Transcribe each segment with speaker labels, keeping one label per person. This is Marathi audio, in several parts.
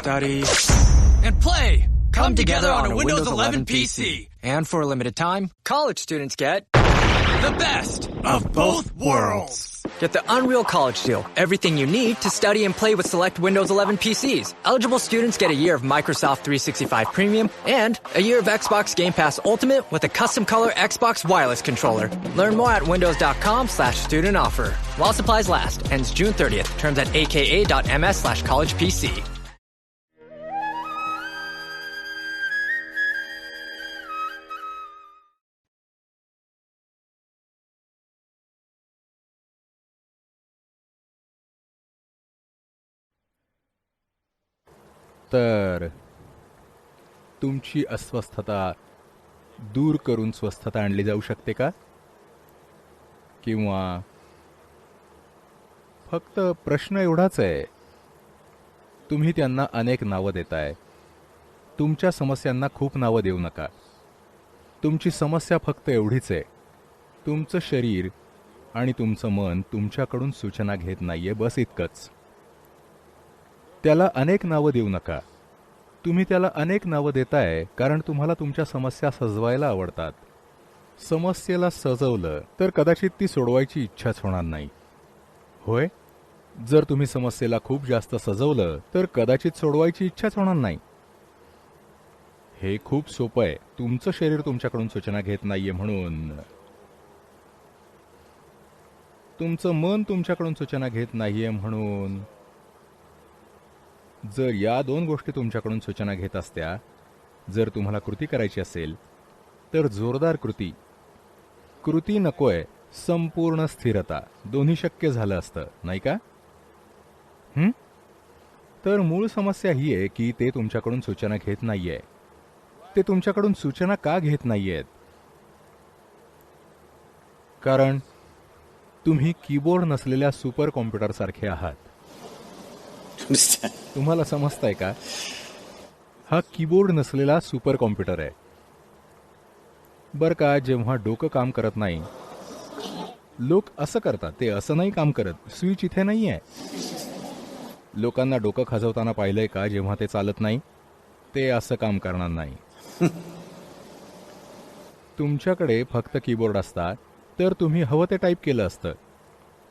Speaker 1: study,
Speaker 2: and play come together on a Windows 11 PC.
Speaker 1: And for a limited time, college students get
Speaker 2: The best of both worlds.
Speaker 1: Get the Unreal College Deal. Everything you need to study and play with select Windows 11 PCs. Eligible students get a year of Microsoft 365 Premium and a year of Xbox Game Pass Ultimate with a custom color Xbox wireless controller. Learn more at windows.com/student offer. While supplies last. Ends June 30th. Terms at aka.ms/collegepc.
Speaker 3: तर तुमची अस्वस्थता दूर करून स्वस्थता आणली जाऊ शकते का? किंवा फक्त प्रश्न एवढाच आहे, तुम्ही त्यांना अनेक नावं देताय. तुमच्या समस्यांना खूप नावं देऊ नका. तुमची समस्या फक्त एवढीच आहे, तुमचं शरीर आणि तुमचं मन तुमच्याकडून सूचना घेत नाहीये, बस इतकंच. त्याला अनेक नावं देऊ नका. तुम्ही त्याला अनेक नावं देताय कारण तुम्हाला तुमच्या समस्या सजवायला आवडतात. समस्येला सजवलं तर कदाचित ती सोडवायची इच्छाच होणार नाही, होय? जर तुम्ही समस्येला खूप जास्त सजवलं तर कदाचित सोडवायची इच्छाच होणार नाही. हे खूप सोपं आहे. तुमचं शरीर तुमच्याकडून सूचना घेत नाहीये म्हणून, तुमचं मन तुमच्याकडून सूचना घेत नाहीये म्हणून. जर या दोन गोष्टी तुमच्याकडून सूचना घेत असत्या, जर तुम्हाला कृती करायची असेल तर जोरदार कृती नकोय, संपूर्ण स्थिरता, दोन्ही शक्य झालं असतं, नाही का? तर मूळ समस्या ही आहे की ते तुमच्याकडून सूचना घेत नाहीये. ते तुमच्याकडून सूचना का घेत नाहीयेत? कारण तुम्ही कीबोर्ड नसलेल्या सुपर कॉम्प्युटर सारखे आहात. तुम्हाला समजताय का? हा कीबोर्ड नसलेला सुपर कॉम्प्युटर आहे. बर का, जेव्हा डोकं काम करत नाही, लोक असं करतात, ते असं नाही काम करत. स्विच इथे नाही आहे. लोकांना डोकं खाजवताना पाहिलंय का? जेव्हा ते चालत नाही, ते असं काम करणार नाही. तुमच्याकडे फक्त कीबोर्ड असता तर तुम्ही हवं ते टाईप केलं असतं.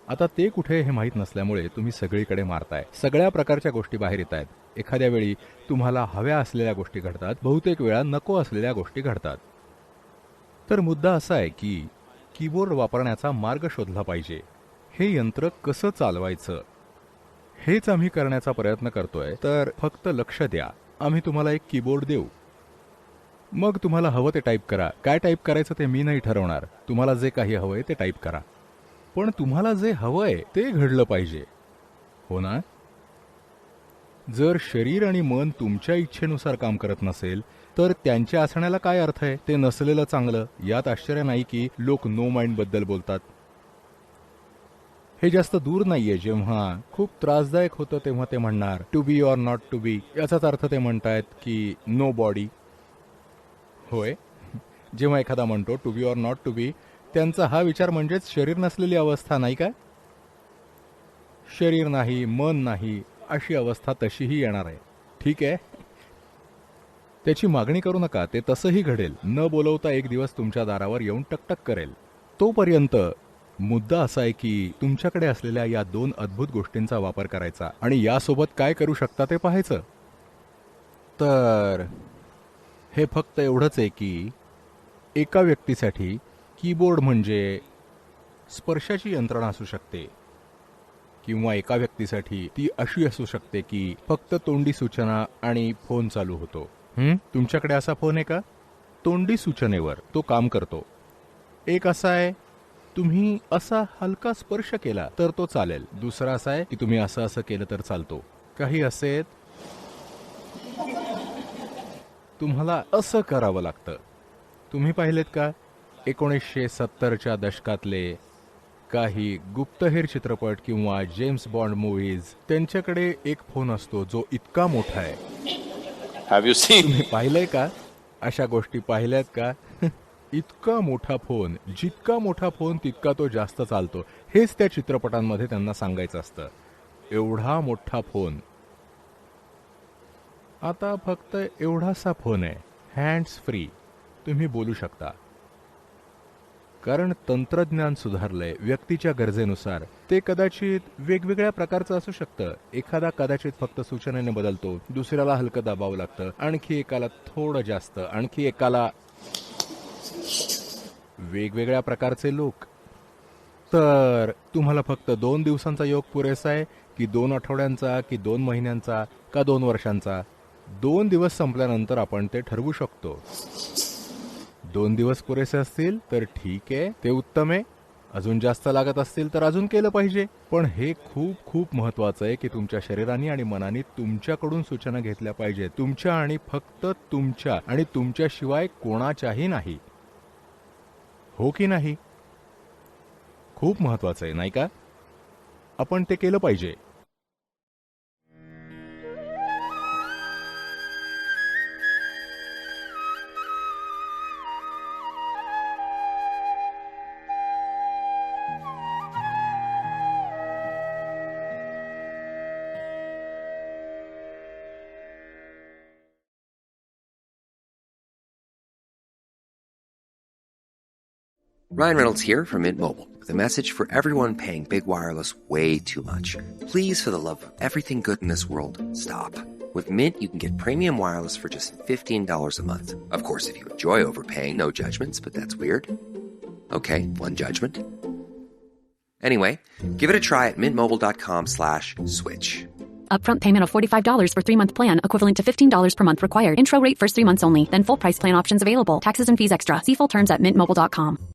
Speaker 3: आता ते कुठे हे माहीत नसल्यामुळे तुम्ही सगळीकडे मारताय. सगळ्या प्रकारच्या गोष्टी बाहेर येत आहेत. एखाद्या वेळी तुम्हाला हव्या असलेल्या गोष्टी घडतात, बहुतेक वेळा नको असलेल्या गोष्टी घडतात. तर मुद्दा असा आहे की कीबोर्ड वापरण्याचा मार्ग शोधला पाहिजे. हे यंत्र कसं चालवायचं हेच आम्ही करण्याचा प्रयत्न करतोय. तर फक्त लक्ष द्या. आम्ही तुम्हाला एक कीबोर्ड देऊ, मग तुम्हाला हवं ते टाईप करा. काय टाईप करायचं ते मी नाही ठरवणार. तुम्हाला जे काही हवंय ते टाईप करा, पण तुम्हाला जे हवंय ते घडलं पाहिजे, हो ना? जर शरीर आणि मन तुमच्या इच्छेनुसार काम करत नसेल तर त्यांच्या असण्याला काय अर्थ आहे? ते नसलेलं चांगलं. यात आश्चर्य नाही की लोक नो माइंड बद्दल बोलतात. हे जास्त दूर नाहीये. जेव्हा खूप त्रासदायक होतं तेव्हा ते म्हणणार to be or not to be. याचाच अर्थ ते म्हणतायत की नो बॉडी, होय? जेव्हा एखादा म्हणतो to be or not to be, त्यांचा हा विचार म्हणजेच शरीर नसलेली अवस्था, नाही का? शरीर नाही, मन नाही, अशी अवस्था तशीही येणार आहे. ठीक आहे, त्याची मागणी करू नका. ते तसंही घडेल. न बोलवता एक दिवस तुमच्या दारावर येऊन टकटक करेल. तोपर्यंत मुद्दा असा आहे की तुमच्याकडे असलेल्या या दोन अद्भुत गोष्टींचा वापर करायचा आणि यासोबत काय करू शकता ते पाहायचं. तर हे फक्त एवढंच आहे की एका व्यक्तीसाठी कीबोर्ड म्हणजे स्पर्शाची यंत्रणा असू शकते, किंवा एका व्यक्तीसाठी ती अशी असू शकते की फक्त तोंडी सूचना आणि फोन चालू होतो. तुमच्याकडे असा फोन आहे का? तोंडी सूचनेवर तो काम करतो. एक असा आहे, तुम्ही असा हलका स्पर्श केला तर तो चालेल. दुसरा असा आहे की तुम्ही असं असं केलं तर चालतो. काही असे तुम्हाला असं करावं लागतं. तुम्ही पाहिलेत का 1970च्या दशकातले काही गुप्तहेर चित्रपट किंवा जेम्स बॉन्ड मूव्हीज, त्यांच्याकडे एक फोन असतो जो इतका मोठा आहे. तुम्ही पाहिलंय का? अशा गोष्टी पाहिल्यात का? इतका मोठा फोन, जितका मोठा फोन तितका तो जास्त चालतो. हेच त्या चित्रपटांमध्ये त्यांना सांगायचं असतं. एवढा मोठा फोन. आता फक्त एवढासा फोन आहे, हँड्स फ्री. तुम्ही बोलू शकता. कारण तंत्रज्ञान सुधारलंय व्यक्तीच्या गरजेनुसार. ते कदाचित वेगवेगळ्या प्रकारचं असू शकतं. एखादा कदाचित फक्त सूचनेने बदलतो, दुसऱ्याला हलकं दाबावं लागतं, आणखी एकाला थोडं जास्त, आणखी एकाला वेगवेगळ्या प्रकारचे लोक. तर तुम्हाला फक्त 2 दिवसांचा योग पुरेसा आहे की 2 आठवड्यांचा की 2 महिन्यांचा का 2 वर्षांचा? 2 दिवस संपल्यानंतर आपण ते ठरवू शकतो. 2 दिवस पुरेसे असतील तर ठीक आहे, ते उत्तम आहे. अजून जास्त लागत असतील तर अजून केलं पाहिजे. पण हे खूप खूप महत्वाचं आहे की तुमच्या शरीराने आणि मनाने तुमच्याकडून सूचना घेतल्या पाहिजे. तुमच्या आणि फक्त तुमच्या आणि तुमच्याशिवाय कोणाच्याही नाही. हो की नाही? खूप महत्वाचं आहे, नाही का? आपण ते केलं पाहिजे.
Speaker 4: Ryan Reynolds here from Mint Mobile with a message for everyone paying big wireless way too much. Please, for the love of everything good in this world, stop. With Mint, you can get premium wireless for just $15 a month. Of course, if you enjoy overpaying, no judgments, but that's weird. Okay, one judgment. Anyway, give it a try at mintmobile.com/switch.
Speaker 5: Upfront payment of $45 for 3-month plan, equivalent to $15 per month required. Intro rate first 3 months only, then full price plan options available. Taxes and fees extra. See full terms at mintmobile.com.